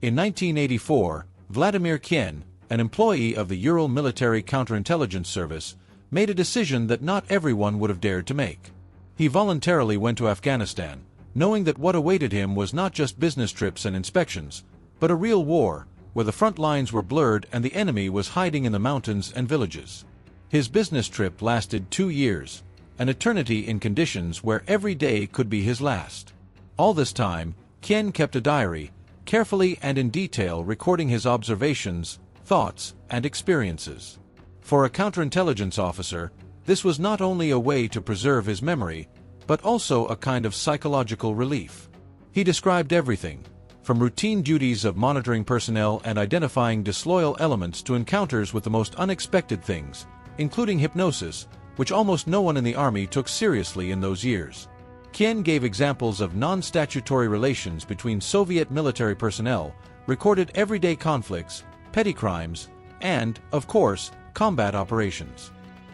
In 1984, Vladimir Kien, an employee of the Ural Military Counterintelligence Service, made a decision that not everyone would have dared to make. He voluntarily went to Afghanistan, knowing that what awaited him was not just business trips and inspections, but a real war, where the front lines were blurred and the enemy was hiding in the mountains and villages. His business trip lasted 2 years, an eternity in conditions where every day could be his last. All this time, Kien kept a diary, carefully and in detail recording his observations, thoughts, and experiences. For a counterintelligence officer, this was not only a way to preserve his memory, but also a kind of psychological relief. He described everything, from routine duties of monitoring personnel and identifying disloyal elements to encounters with the most unexpected things, including hypnosis, which almost no one in the army took seriously in those years. Kien gave examples of non-statutory relations between Soviet military personnel, recorded everyday conflicts, petty crimes, and, of course, combat operations.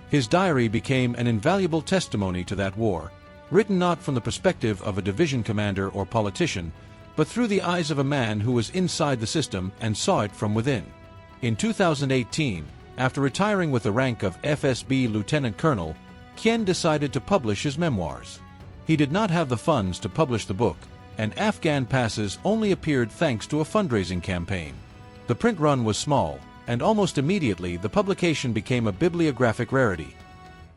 His diary became an invaluable testimony to that war, written not from the perspective of a division commander or politician, but through the eyes of a man who was inside the system and saw it from within. In 2018, after retiring with the rank of FSB Lieutenant Colonel, Kien decided to publish his memoirs. He did not have the funds to publish the book, and Afghan passes only appeared thanks to a fundraising campaign. The print run was small, and almost immediately the publication became a bibliographic rarity.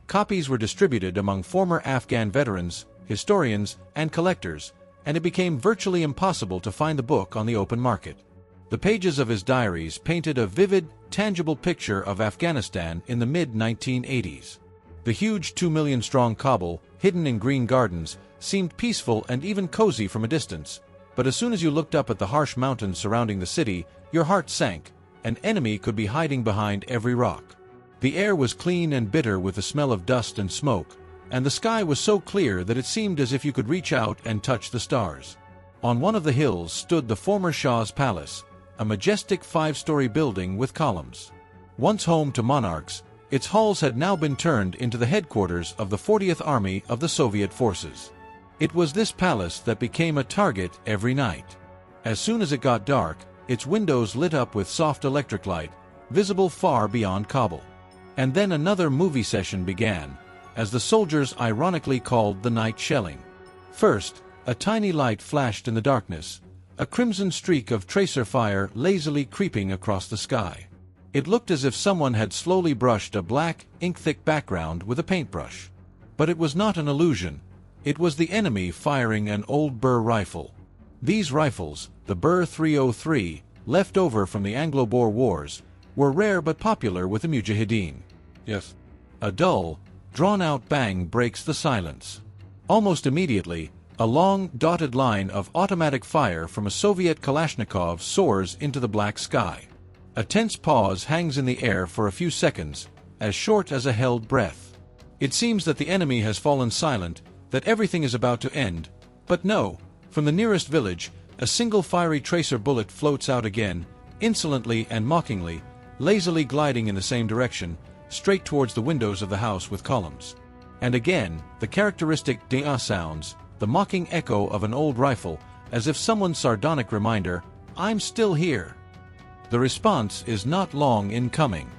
Copies were distributed among former Afghan veterans, historians, and collectors, and it became virtually impossible to find the book on the open market. The pages of his diaries painted a vivid, tangible picture of Afghanistan in the mid-1980s. The huge 2 million-strong Kabul, hidden in green gardens, seemed peaceful and even cozy from a distance, but as soon as you looked up at the harsh mountains surrounding the city, your heart sank. An enemy could be hiding behind every rock. The air was clean and bitter with the smell of dust and smoke, and the sky was so clear that it seemed as if you could reach out and touch the stars. On one of the hills stood the former Shah's palace, a majestic 5-story building with columns. Once home to monarchs, its halls had now been turned into the headquarters of the 40th Army of the Soviet forces. It was this palace that became a target every night. As soon as it got dark, its windows lit up with soft electric light, visible far beyond Kabul. And then another movie session began, as the soldiers ironically called the night shelling. First, a tiny light flashed in the darkness, a crimson streak of tracer fire lazily creeping across the sky. It looked as if someone had slowly brushed a black, ink-thick background with a paintbrush. But it was not an illusion. It was the enemy firing an old Burr rifle. These rifles, the Burr 303, left over from the Anglo-Boer Wars, were rare but popular with the Mujahideen. Yes. A dull, drawn-out bang breaks the silence. Almost immediately, a long, dotted line of automatic fire from a Soviet Kalashnikov soars into the black sky. A tense pause hangs in the air for a few seconds, as short as a held breath. It seems that the enemy has fallen silent, that everything is about to end, but no, from the nearest village, a single fiery tracer bullet floats out again, insolently and mockingly, lazily gliding in the same direction, straight towards the windows of the house with columns. And again, the characteristic "da" sounds, the mocking echo of an old rifle, as if someone's sardonic reminder, "I'm still here." The response is not long in coming.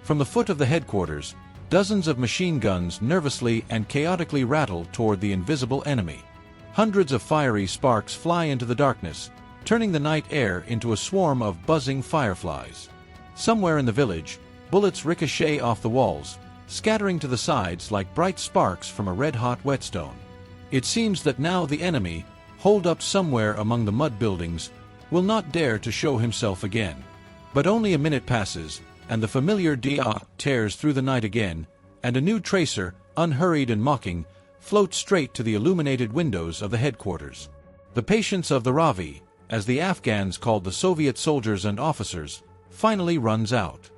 From the foot of the headquarters, dozens of machine guns nervously and chaotically rattle toward the invisible enemy. Hundreds of fiery sparks fly into the darkness, turning the night air into a swarm of buzzing fireflies. Somewhere in the village, bullets ricochet off the walls, scattering to the sides like bright sparks from a red-hot whetstone. It seems that now the enemy, holed up somewhere among the mud buildings, will not dare to show himself again. But only a minute passes, and the familiar "da" tears through the night again, and a new tracer, unhurried and mocking, floats straight to the illuminated windows of the headquarters. The patience of the Ravi, as the Afghans called the Soviet soldiers and officers, finally runs out.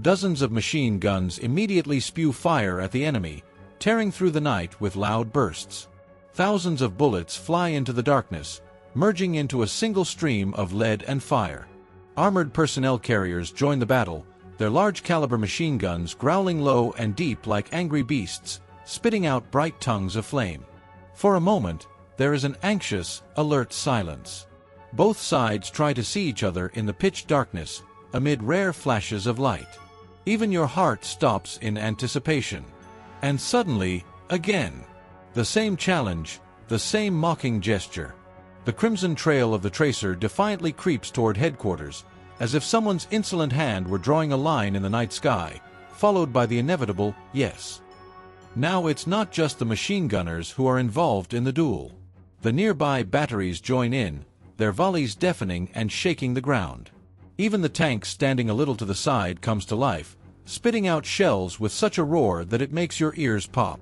Dozens of machine guns immediately spew fire at the enemy, tearing through the night with loud bursts. Thousands of bullets fly into the darkness, merging into a single stream of lead and fire. Armored personnel carriers join the battle, their large-caliber machine guns growling low and deep like angry beasts, spitting out bright tongues of flame. For a moment, there is an anxious, alert silence. Both sides try to see each other in the pitch darkness, amid rare flashes of light. Even your heart stops in anticipation. And suddenly, again, the same challenge, the same mocking gesture. The crimson trail of the tracer defiantly creeps toward headquarters, as if someone's insolent hand were drawing a line in the night sky, followed by the inevitable yes. Now it's not just the machine gunners who are involved in the duel. The nearby batteries join in, their volleys deafening and shaking the ground. Even the tank standing a little to the side comes to life, spitting out shells with such a roar that it makes your ears pop.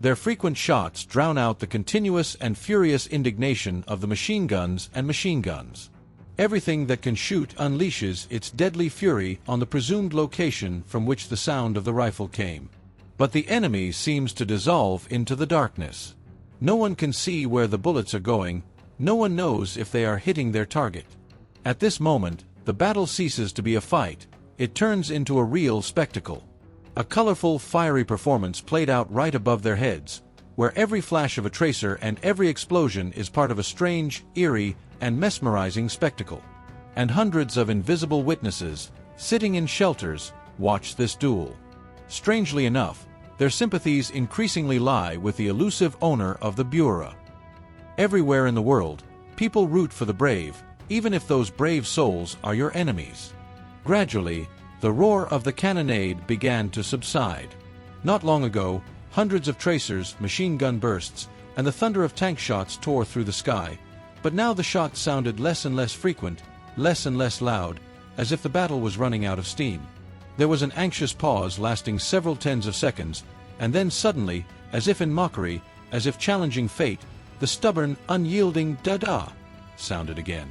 Their frequent shots drown out the continuous and furious indignation of the machine guns and machine guns. Everything that can shoot unleashes its deadly fury on the presumed location from which the sound of the rifle came. But the enemy seems to dissolve into the darkness. No one can see where the bullets are going, no one knows if they are hitting their target. At this moment, the battle ceases to be a fight, it turns into a real spectacle. A colorful, fiery performance played out right above their heads, where every flash of a tracer and every explosion is part of a strange, eerie, and mesmerizing spectacle. And hundreds of invisible witnesses, sitting in shelters, watch this duel. Strangely enough, their sympathies increasingly lie with the elusive owner of the Bureau. Everywhere in the world, people root for the brave, even if those brave souls are your enemies. Gradually, the roar of the cannonade began to subside. Not long ago, hundreds of tracers, machine gun bursts, and the thunder of tank shots tore through the sky, but now the shots sounded less and less frequent, less and less loud, as if the battle was running out of steam. There was an anxious pause lasting several tens of seconds, and then suddenly, as if in mockery, as if challenging fate, the stubborn, unyielding da-da sounded again.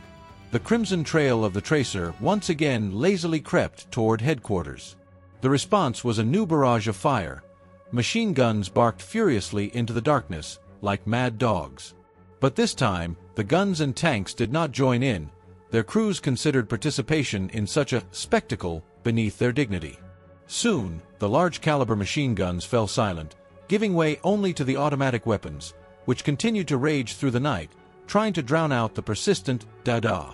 The crimson trail of the tracer once again lazily crept toward headquarters. The response was a new barrage of fire. Machine guns barked furiously into the darkness, like mad dogs. But this time, the guns and tanks did not join in. Their crews considered participation in such a spectacle beneath their dignity. Soon, the large-caliber machine guns fell silent, giving way only to the automatic weapons, which continued to rage through the night, trying to drown out the persistent da-da.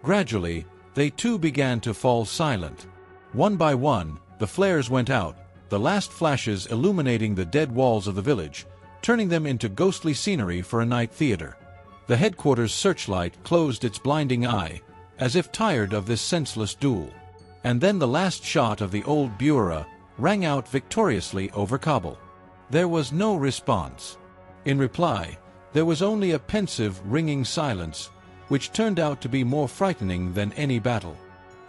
Gradually, they too began to fall silent. One by one, the flares went out, the last flashes illuminating the dead walls of the village, turning them into ghostly scenery for a night theater. The headquarters searchlight closed its blinding eye, as if tired of this senseless duel. And then the last shot of the old Bureau rang out victoriously over Kabul. There was no response. In reply, there was only a pensive, ringing silence, which turned out to be more frightening than any battle.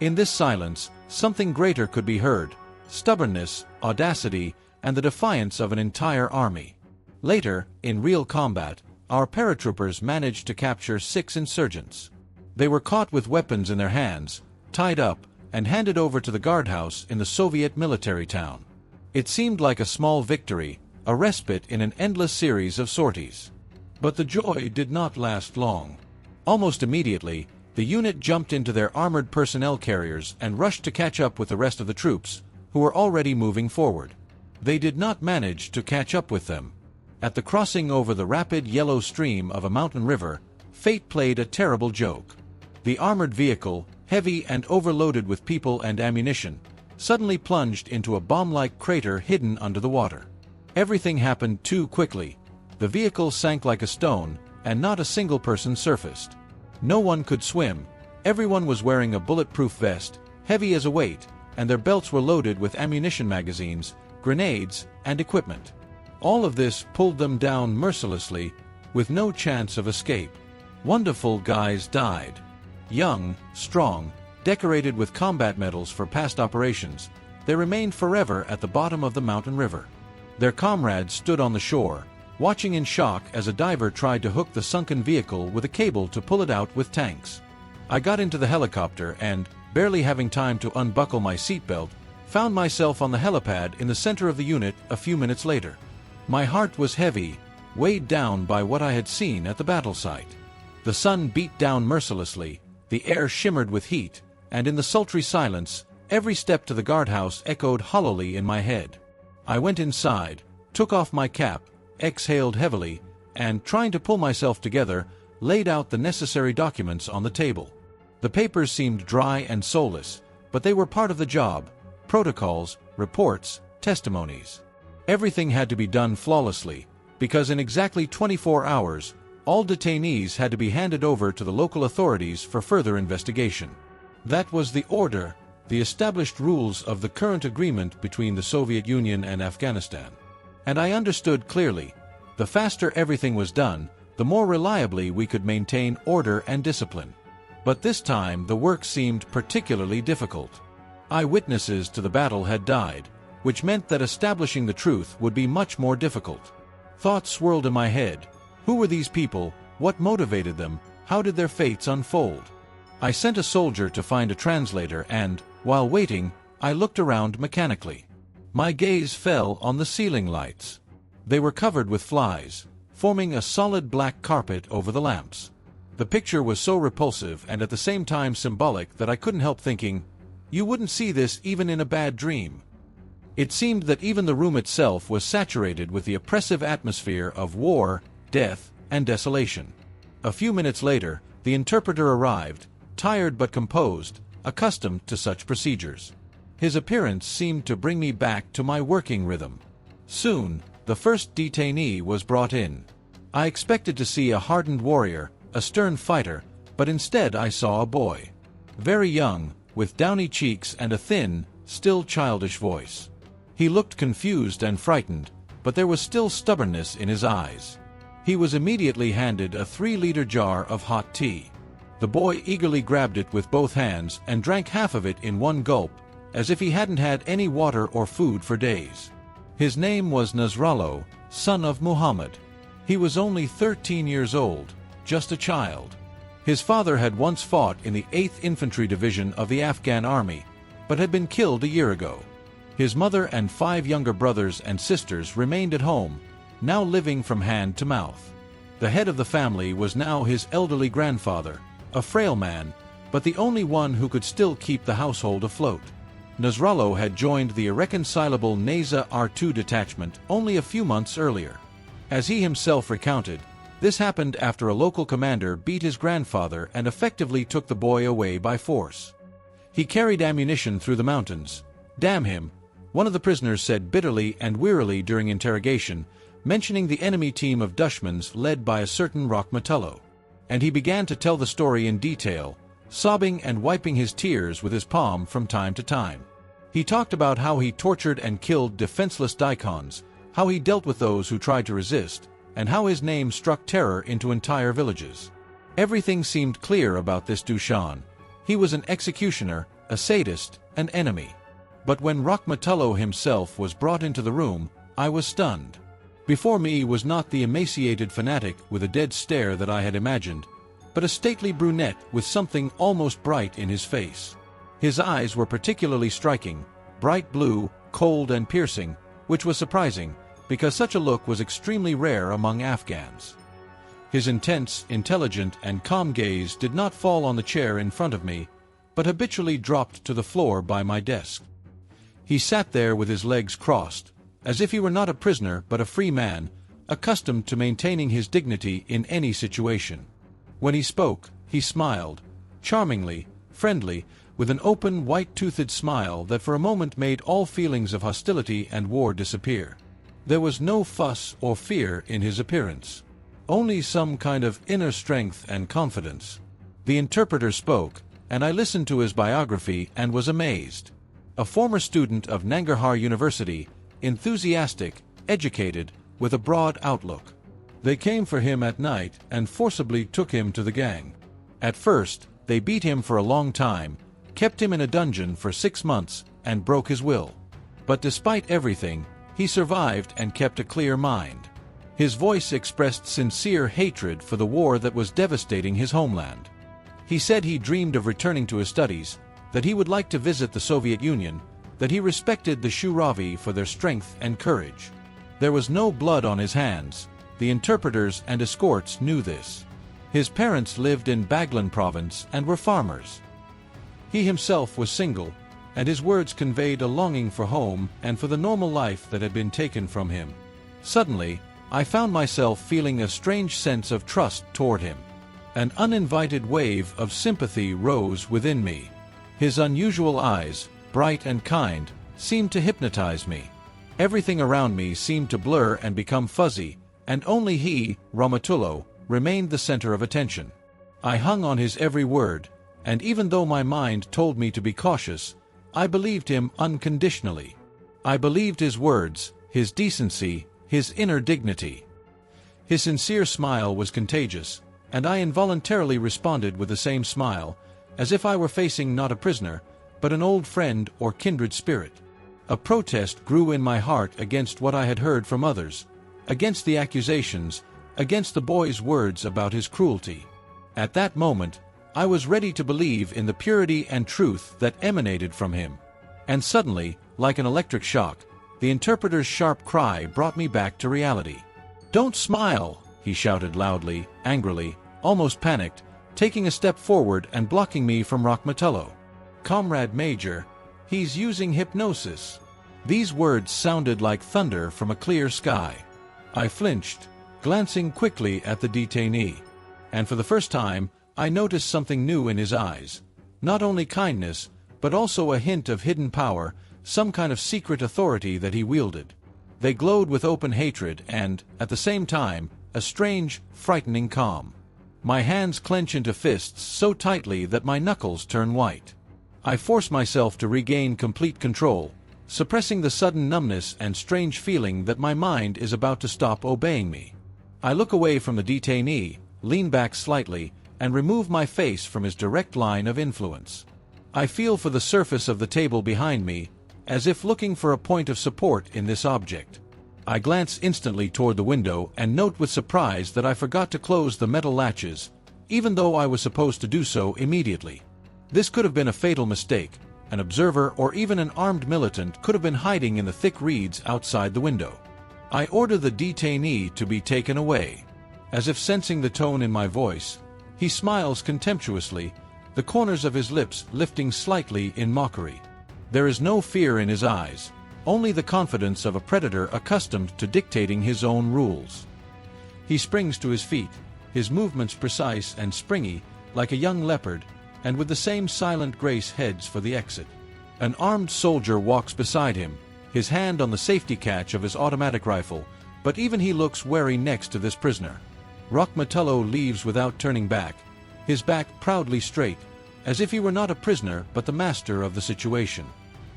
In this silence, something greater could be heard: stubbornness, audacity, and the defiance of an entire army. Later, in real combat, our paratroopers managed to capture 6 insurgents. They were caught with weapons in their hands, tied up, and handed over to the guardhouse in the Soviet military town. It seemed like a small victory, a respite in an endless series of sorties. But the joy did not last long. Almost immediately, the unit jumped into their armored personnel carriers and rushed to catch up with the rest of the troops, who were already moving forward. They did not manage to catch up with them. At the crossing over the rapid yellow stream of a mountain river, fate played a terrible joke. The armored vehicle, heavy and overloaded with people and ammunition, suddenly plunged into a bomb-like crater hidden under the water. Everything happened too quickly. The vehicle sank like a stone, and not a single person surfaced. No one could swim. Everyone was wearing a bulletproof vest, heavy as a weight, and their belts were loaded with ammunition magazines, grenades, and equipment. All of this pulled them down mercilessly, with no chance of escape. Wonderful guys died. Young, strong, decorated with combat medals for past operations, they remained forever at the bottom of the mountain river. Their comrades stood on the shore, watching in shock as a diver tried to hook the sunken vehicle with a cable to pull it out with tanks. I got into the helicopter and, barely having time to unbuckle my seatbelt, found myself on the helipad in the center of the unit a few minutes later. My heart was heavy, weighed down by what I had seen at the battle site. The sun beat down mercilessly, the air shimmered with heat, and in the sultry silence, every step to the guardhouse echoed hollowly in my head. I went inside, took off my cap, exhaled heavily, and, trying to pull myself together, laid out the necessary documents on the table. The papers seemed dry and soulless, but they were part of the job: protocols, reports, testimonies. Everything had to be done flawlessly, because in exactly 24 hours, all detainees had to be handed over to the local authorities for further investigation. That was the order, the established rules of the current agreement between the Soviet Union and Afghanistan. And I understood clearly: the faster everything was done, the more reliably we could maintain order and discipline. But this time the work seemed particularly difficult. Eyewitnesses to the battle had died, which meant that establishing the truth would be much more difficult. Thoughts swirled in my head. Who were these people? What motivated them? How did their fates unfold? I sent a soldier to find a translator and, while waiting, I looked around mechanically. My gaze fell on the ceiling lights. They were covered with flies, forming a solid black carpet over the lamps. The picture was so repulsive and at the same time symbolic that I couldn't help thinking, you wouldn't see this even in a bad dream. It seemed that even the room itself was saturated with the oppressive atmosphere of war, death, and desolation. A few minutes later, the interpreter arrived, tired but composed, accustomed to such procedures. His appearance seemed to bring me back to my working rhythm. Soon, the first detainee was brought in. I expected to see a hardened warrior, a stern fighter, but instead I saw a boy. Very young, with downy cheeks and a thin, still childish voice. He looked confused and frightened, but there was still stubbornness in his eyes. He was immediately handed a 3-liter jar of hot tea. The boy eagerly grabbed it with both hands and drank half of it in one gulp, as if he hadn't had any water or food for days. His name was Nasrallah, son of Muhammad. He was only 13 years old, just a child. His father had once fought in the 8th Infantry Division of the Afghan Army, but had been killed a year ago. His mother and 5 younger brothers and sisters remained at home, now living from hand to mouth. The head of the family was now his elderly grandfather, a frail man, but the only one who could still keep the household afloat. Nasrallah had joined the irreconcilable Neza R2 detachment only a few months earlier. As he himself recounted, this happened after a local commander beat his grandfather and effectively took the boy away by force. He carried ammunition through the mountains. "Damn him," one of the prisoners said bitterly and wearily during interrogation, mentioning the enemy team of Dushmans led by a certain Rakhmatullah. And he began to tell the story in detail, sobbing and wiping his tears with his palm from time to time. He talked about how he tortured and killed defenseless daikons, how he dealt with those who tried to resist, and how his name struck terror into entire villages. Everything seemed clear about this Dushan. He was an executioner, a sadist, an enemy. But when Rakhmatullah himself was brought into the room, I was stunned. Before me was not the emaciated fanatic with a dead stare that I had imagined, but a stately brunette with something almost bright in his face. His eyes were particularly striking, bright blue, cold and piercing, which was surprising, because such a look was extremely rare among Afghans. His intense, intelligent, and calm gaze did not fall on the chair in front of me, but habitually dropped to the floor by my desk. He sat there with his legs crossed, as if he were not a prisoner but a free man, accustomed to maintaining his dignity in any situation. When he spoke, he smiled, charmingly, friendly, with an open, white-toothed smile that for a moment made all feelings of hostility and war disappear. There was no fuss or fear in his appearance, only some kind of inner strength and confidence. The interpreter spoke, and I listened to his biography and was amazed. A former student of Nangarhar University, enthusiastic, educated, with a broad outlook. They came for him at night and forcibly took him to the gang. At first, they beat him for a long time, kept him in a dungeon for 6 months, and broke his will. But despite everything, he survived and kept a clear mind. His voice expressed sincere hatred for the war that was devastating his homeland. He said he dreamed of returning to his studies, that he would like to visit the Soviet Union, that he respected the Shuravi for their strength and courage. There was no blood on his hands. The interpreters and escorts knew this. His parents lived in Baghlan province and were farmers. He himself was single, and his words conveyed a longing for home and for the normal life that had been taken from him. Suddenly, I found myself feeling a strange sense of trust toward him. An uninvited wave of sympathy rose within me. His unusual eyes, bright and kind, seemed to hypnotize me. Everything around me seemed to blur and become fuzzy, and only he, Rahmatullah, remained the center of attention. I hung on his every word, and even though my mind told me to be cautious, I believed him unconditionally. I believed his words, his decency, his inner dignity. His sincere smile was contagious, and I involuntarily responded with the same smile, as if I were facing not a prisoner, but an old friend or kindred spirit. A protest grew in my heart against what I had heard from others, against the accusations, against the boy's words about his cruelty. At that moment, I was ready to believe in the purity and truth that emanated from him. And suddenly, like an electric shock, the interpreter's sharp cry brought me back to reality. "Don't smile!" he shouted loudly, angrily, almost panicked, taking a step forward and blocking me from Rahmatullah. "Comrade Major, he's using hypnosis." These words sounded like thunder from a clear sky. I flinched, glancing quickly at the detainee. And for the first time, I noticed something new in his eyes. Not only kindness, but also a hint of hidden power, some kind of secret authority that he wielded. They glowed with open hatred and, at the same time, a strange, frightening calm. My hands clench into fists so tightly that my knuckles turn white. I force myself to regain complete control, suppressing the sudden numbness and strange feeling that my mind is about to stop obeying me. I look away from the detainee, lean back slightly, and remove my face from his direct line of influence. I feel for the surface of the table behind me, as if looking for a point of support in this object. I glance instantly toward the window and note with surprise that I forgot to close the metal latches, even though I was supposed to do so immediately. This could have been a fatal mistake. An observer or even an armed militant could have been hiding in the thick reeds outside the window. I order the detainee to be taken away. As if sensing the tone in my voice, he smiles contemptuously, the corners of his lips lifting slightly in mockery. There is no fear in his eyes, only the confidence of a predator accustomed to dictating his own rules. He springs to his feet, his movements precise and springy, like a young leopard, and with the same silent grace heads for the exit. An armed soldier walks beside him, his hand on the safety catch of his automatic rifle, but even he looks wary next to this prisoner. Rahmatullah leaves without turning back, his back proudly straight, as if he were not a prisoner but the master of the situation.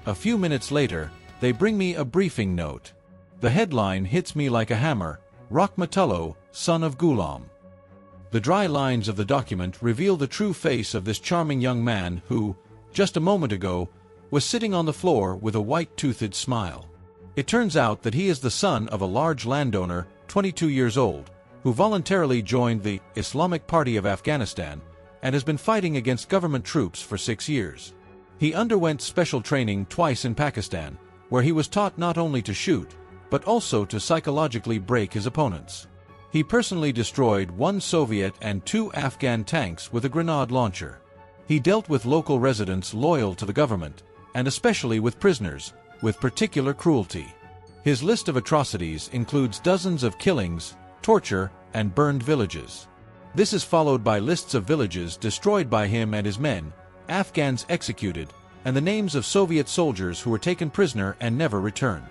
A few minutes later, they bring me a briefing note. The headline hits me like a hammer: Rahmatullah, son of Ghulam. The dry lines of the document reveal the true face of this charming young man who, just a moment ago, was sitting on the floor with a white-toothed smile. It turns out that he is the son of a large landowner, 22 years old, who voluntarily joined the Islamic Party of Afghanistan and has been fighting against government troops for 6 years. He underwent special training twice in Pakistan, where he was taught not only to shoot, but also to psychologically break his opponents. He personally destroyed 1 Soviet and 2 Afghan tanks with a grenade launcher. He dealt with local residents loyal to the government, and especially with prisoners, with particular cruelty. His list of atrocities includes dozens of killings, torture, and burned villages. This is followed by lists of villages destroyed by him and his men, Afghans executed, and the names of Soviet soldiers who were taken prisoner and never returned.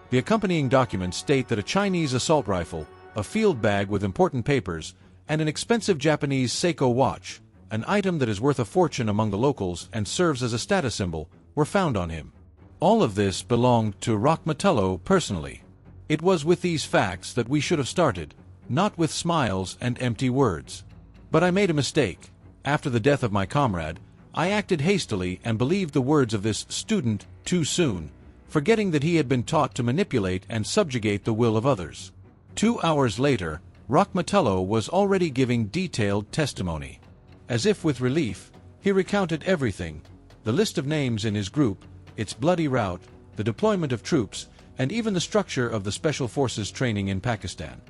The accompanying documents state that a Chinese assault rifle, a field bag with important papers, and an expensive Japanese Seiko watch, an item that is worth a fortune among the locals and serves as a status symbol, were found on him. All of this belonged to Rahmatullah personally. It was with these facts that we should have started, not with smiles and empty words. But I made a mistake. After the death of my comrade, I acted hastily and believed the words of this student too soon, forgetting that he had been taught to manipulate and subjugate the will of others. 2 hours later, Rahmatullah was already giving detailed testimony. As if with relief, he recounted everything: the list of names in his group, its bloody rout, the deployment of troops, and even the structure of the Special Forces training in Pakistan.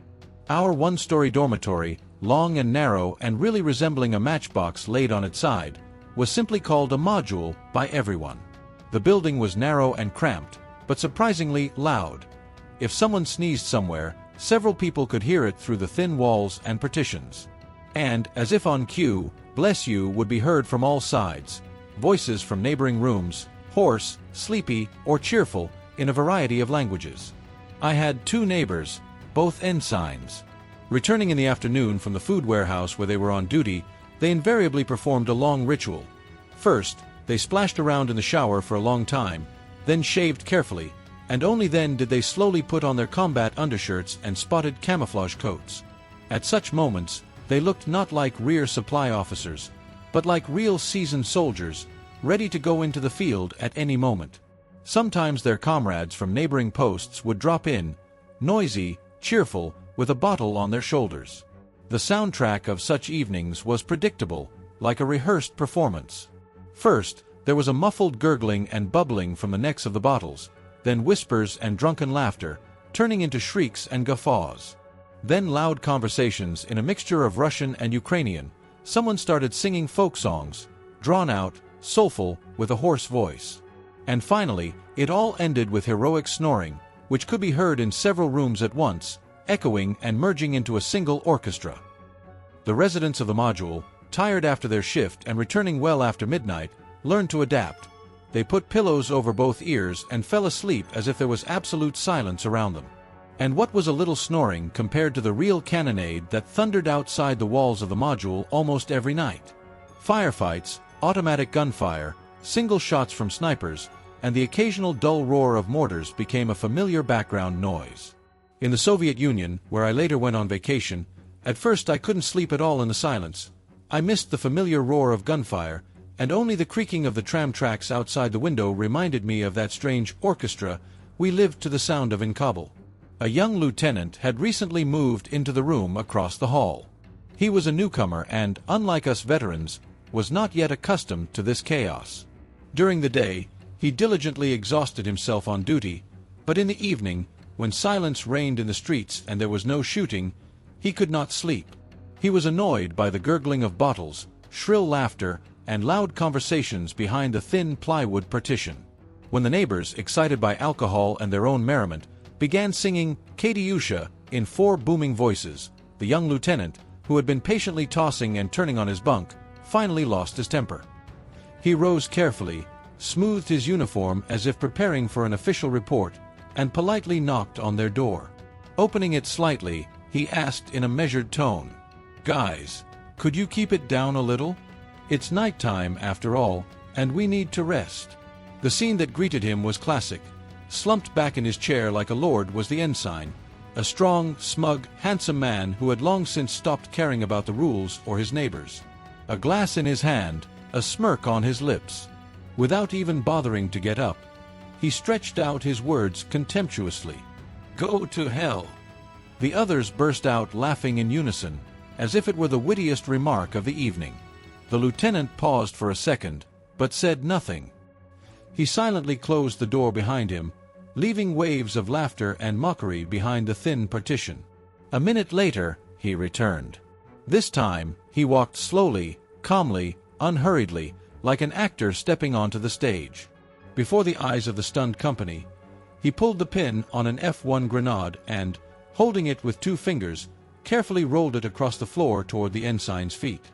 Our 1-story dormitory, long and narrow and really resembling a matchbox laid on its side, was simply called a module by everyone. The building was narrow and cramped, but surprisingly loud. If someone sneezed somewhere, several people could hear it through the thin walls and partitions. And, as if on cue, "Bless you" would be heard from all sides. Voices from neighboring rooms, hoarse, sleepy, or cheerful, in a variety of languages. I had 2 neighbors, both ensigns. Returning in the afternoon from the food warehouse where they were on duty, they invariably performed a long ritual. First, they splashed around in the shower for a long time, then shaved carefully, and only then did they slowly put on their combat undershirts and spotted camouflage coats. At such moments, they looked not like rear supply officers, but like real seasoned soldiers, ready to go into the field at any moment. Sometimes their comrades from neighboring posts would drop in, noisy, cheerful, with a bottle on their shoulders. The soundtrack of such evenings was predictable, like a rehearsed performance. First, there was a muffled gurgling and bubbling from the necks of the bottles, then whispers and drunken laughter, turning into shrieks and guffaws. Then loud conversations in a mixture of Russian and Ukrainian. Someone started singing folk songs, drawn out, soulful, with a hoarse voice. And finally, it all ended with heroic snoring, which could be heard in several rooms at once, echoing and merging into a single orchestra. The residents of the module, tired after their shift and returning well after midnight, learned to adapt. They put pillows over both ears and fell asleep as if there was absolute silence around them. And what was a little snoring compared to the real cannonade that thundered outside the walls of the module almost every night? Firefights, automatic gunfire, single shots from snipers, and the occasional dull roar of mortars became a familiar background noise. In the Soviet Union, where I later went on vacation, at first I couldn't sleep at all in the silence. I missed the familiar roar of gunfire, and only the creaking of the tram tracks outside the window reminded me of that strange orchestra we lived to the sound of in Kabul. A young lieutenant had recently moved into the room across the hall. He was a newcomer and, unlike us veterans, was not yet accustomed to this chaos. During the day, he diligently exhausted himself on duty, but in the evening, when silence reigned in the streets and there was no shooting, he could not sleep. He was annoyed by the gurgling of bottles, shrill laughter, and loud conversations behind the thin plywood partition. When the neighbors, excited by alcohol and their own merriment, began singing "Katyusha" in 4 booming voices, the young lieutenant, who had been patiently tossing and turning on his bunk, finally lost his temper. He rose carefully, smoothed his uniform as if preparing for an official report, and politely knocked on their door. Opening it slightly, he asked in a measured tone, "Guys, could you keep it down a little? It's nighttime after all, and we need to rest." The scene that greeted him was classic. Slumped back in his chair like a lord was the ensign, a strong, smug, handsome man who had long since stopped caring about the rules or his neighbors. A glass in his hand, a smirk on his lips. Without even bothering to get up, he stretched out his words contemptuously. "Go to hell." The others burst out laughing in unison, as if it were the wittiest remark of the evening. The lieutenant paused for a second, but said nothing. He silently closed the door behind him, leaving waves of laughter and mockery behind the thin partition. A minute later, he returned. This time, he walked slowly, calmly, unhurriedly, like an actor stepping onto the stage. Before the eyes of the stunned company, he pulled the pin on an F1 grenade and, holding it with 2 fingers, carefully rolled it across the floor toward the ensign's feet.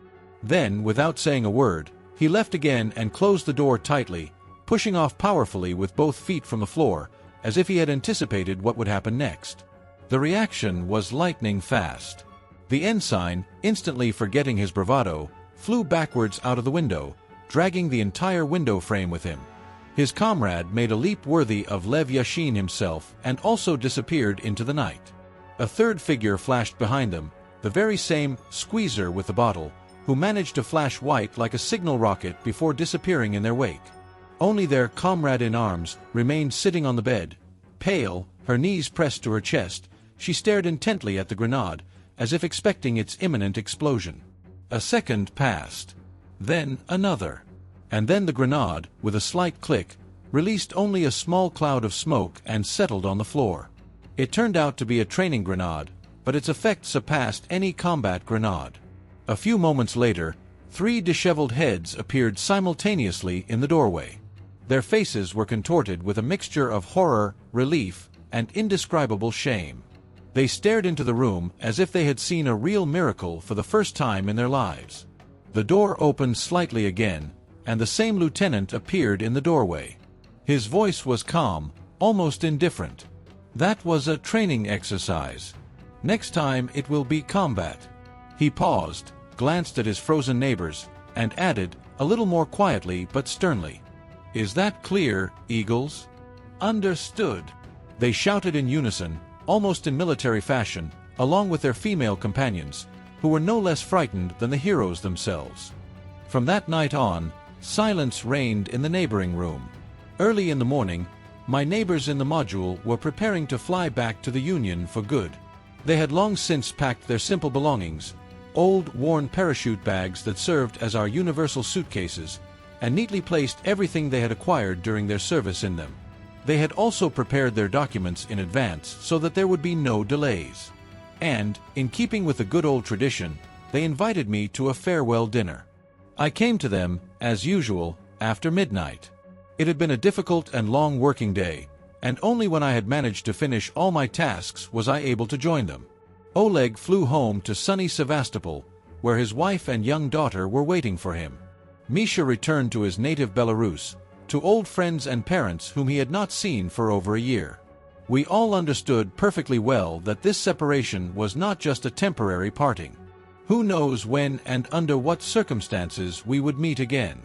Then, without saying a word, he left again and closed the door tightly, pushing off powerfully with both feet from the floor, as if he had anticipated what would happen next. The reaction was lightning fast. The ensign, instantly forgetting his bravado, flew backwards out of the window, dragging the entire window frame with him. His comrade made a leap worthy of Lev Yashin himself and also disappeared into the night. A third figure flashed behind them, the very same squeezer with the bottle, who managed to flash white like a signal rocket before disappearing in their wake. Only their comrade in arms remained sitting on the bed. Pale, her knees pressed to her chest, she stared intently at the grenade, as if expecting its imminent explosion. A second passed. Then another. And then the grenade, with a slight click, released only a small cloud of smoke and settled on the floor. It turned out to be a training grenade, but its effect surpassed any combat grenade. A few moments later, 3 disheveled heads appeared simultaneously in the doorway. Their faces were contorted with a mixture of horror, relief, and indescribable shame. They stared into the room as if they had seen a real miracle for the first time in their lives. The door opened slightly again, and the same lieutenant appeared in the doorway. His voice was calm, almost indifferent. "That was a training exercise. Next time it will be combat." He paused, glanced at his frozen neighbors, and added, a little more quietly but sternly, "Is that clear, Eagles?" "Understood." They shouted in unison, almost in military fashion, along with their female companions, who were no less frightened than the heroes themselves. From that night on, silence reigned in the neighboring room. Early in the morning, my neighbors in the module were preparing to fly back to the Union for good. They had long since packed their simple belongings, old, worn parachute bags that served as our universal suitcases, and neatly placed everything they had acquired during their service in them. They had also prepared their documents in advance so that there would be no delays. And, in keeping with the good old tradition, they invited me to a farewell dinner. I came to them, as usual, after midnight. It had been a difficult and long working day, and only when I had managed to finish all my tasks was I able to join them. Oleg flew home to sunny Sevastopol, where his wife and young daughter were waiting for him. Misha returned to his native Belarus, to old friends and parents whom he had not seen for over a year. We all understood perfectly well that this separation was not just a temporary parting. Who knows when and under what circumstances we would meet again.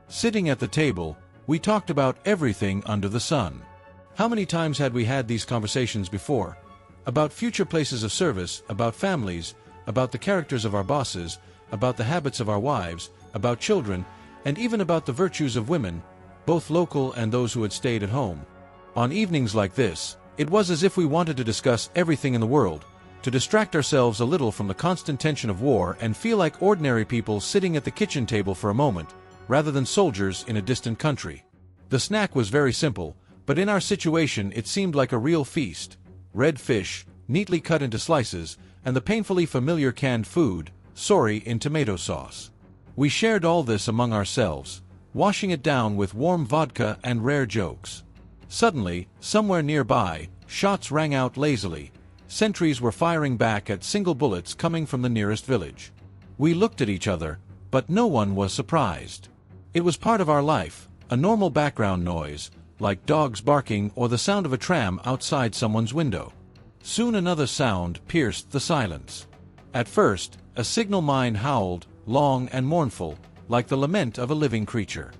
Sitting at the table, we talked about everything under the sun. How many times had we had these conversations before? About future places of service, about families, about the characters of our bosses, about the habits of our wives, about children, and even about the virtues of women, both local and those who had stayed at home. On evenings like this, it was as if we wanted to discuss everything in the world, to distract ourselves a little from the constant tension of war and feel like ordinary people sitting at the kitchen table for a moment, rather than soldiers in a distant country. The snack was very simple, but in our situation it seemed like a real feast. Red fish, neatly cut into slices, and the painfully familiar canned food, sori in tomato sauce. We shared all this among ourselves, washing it down with warm vodka and rare jokes. Suddenly, somewhere nearby, shots rang out lazily. Sentries were firing back at single bullets coming from the nearest village. We looked at each other, but no one was surprised. It was part of our life, a normal background noise, like dogs barking or the sound of a tram outside someone's window. Soon another sound pierced the silence. At first, a signal mine howled, long and mournful, like the lament of a living creature.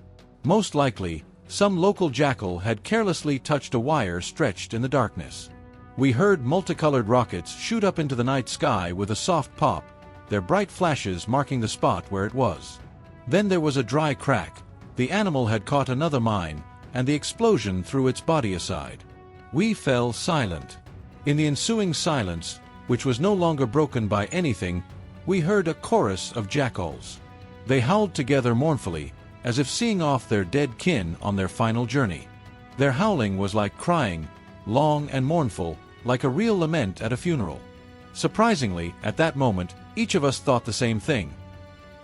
Most likely, some local jackal had carelessly touched a wire stretched in the darkness. We heard multicolored rockets shoot up into the night sky with a soft pop, their bright flashes marking the spot where it was. Then there was a dry crack. The animal had caught another mine, and the explosion threw its body aside. We fell silent. In the ensuing silence, which was no longer broken by anything, we heard a chorus of jackals. They howled together mournfully, as if seeing off their dead kin on their final journey. Their howling was like crying, long and mournful, like a real lament at a funeral. Surprisingly, at that moment, each of us thought the same thing.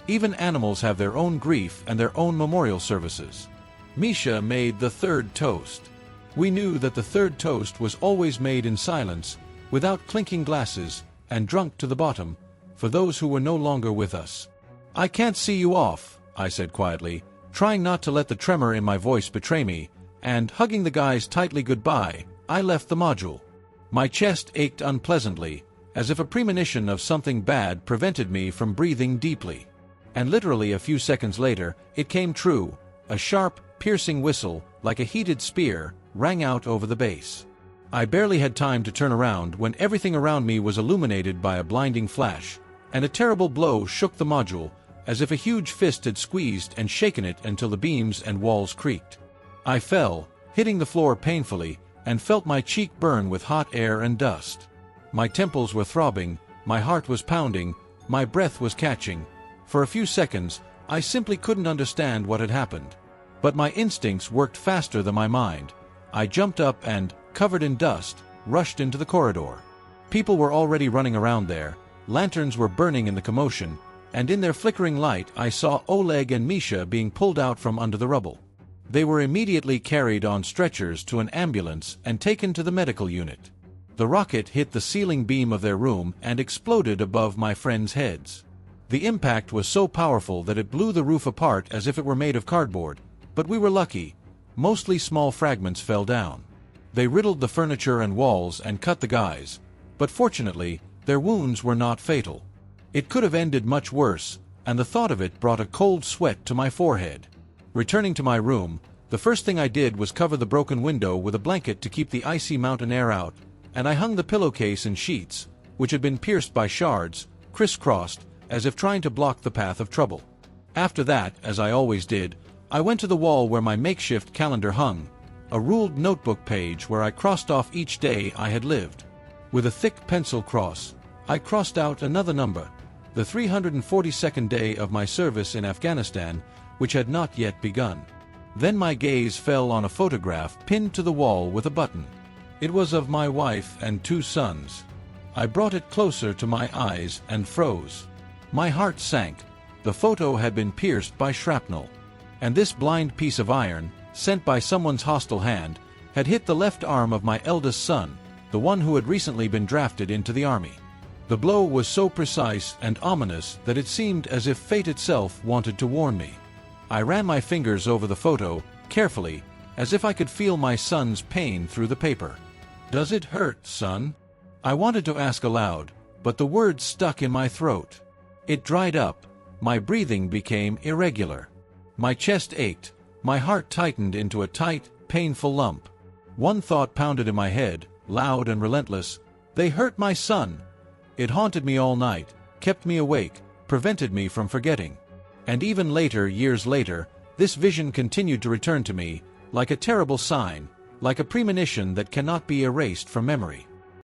Even animals have their own grief and their own memorial services. Misha made the third toast. We knew that the third toast was always made in silence, without clinking glasses, and drunk to the bottom, for those who were no longer with us. "I can't see you off," I said quietly, trying not to let the tremor in my voice betray me, and, hugging the guys tightly goodbye, I left the module. My chest ached unpleasantly, as if a premonition of something bad prevented me from breathing deeply. And literally a few seconds later, it came true. A sharp, piercing whistle, like a heated spear, rang out over the base. I barely had time to turn around when everything around me was illuminated by a blinding flash, and a terrible blow shook the module, as if a huge fist had squeezed and shaken it until the beams and walls creaked. I fell, hitting the floor painfully, and felt my cheek burn with hot air and dust. My temples were throbbing, my heart was pounding, my breath was catching. For a few seconds, I simply couldn't understand what had happened. But my instincts worked faster than my mind. I jumped up and, covered in dust, rushed into the corridor. People were already running around there, lanterns were burning in the commotion, and in their flickering light I saw Oleg and Misha being pulled out from under the rubble. They were immediately carried on stretchers to an ambulance and taken to the medical unit. The rocket hit the ceiling beam of their room and exploded above my friends' heads. The impact was so powerful that it blew the roof apart as if it were made of cardboard, but we were lucky. Mostly small fragments fell down. They riddled the furniture and walls and cut the guys, but fortunately, their wounds were not fatal. It could have ended much worse, and the thought of it brought a cold sweat to my forehead. Returning to my room, the first thing I did was cover the broken window with a blanket to keep the icy mountain air out, and I hung the pillowcase and sheets, which had been pierced by shards, crisscrossed, as if trying to block the path of trouble. After that, as I always did, I went to the wall where my makeshift calendar hung, a ruled notebook page where I crossed off each day I had lived. With a thick pencil cross, I crossed out another number, the 342nd day of my service in Afghanistan, which had not yet begun. Then my gaze fell on a photograph pinned to the wall with a button. It was of my wife and 2 sons. I brought it closer to my eyes and froze. My heart sank. The photo had been pierced by shrapnel. And this blind piece of iron, sent by someone's hostile hand, had hit the left arm of my eldest son, the one who had recently been drafted into the army. The blow was so precise and ominous that it seemed as if fate itself wanted to warn me. I ran my fingers over the photo, carefully, as if I could feel my son's pain through the paper. "Does it hurt, son?" I wanted to ask aloud, but the words stuck in my throat. It dried up. My breathing became irregular. My chest ached. My heart tightened into a tight, painful lump. One thought pounded in my head, loud and relentless: "They hurt my son!" It haunted me all night, kept me awake, prevented me from forgetting. And even later, years later, this vision continued to return to me, like a terrible sign, like a premonition that cannot be erased from memory.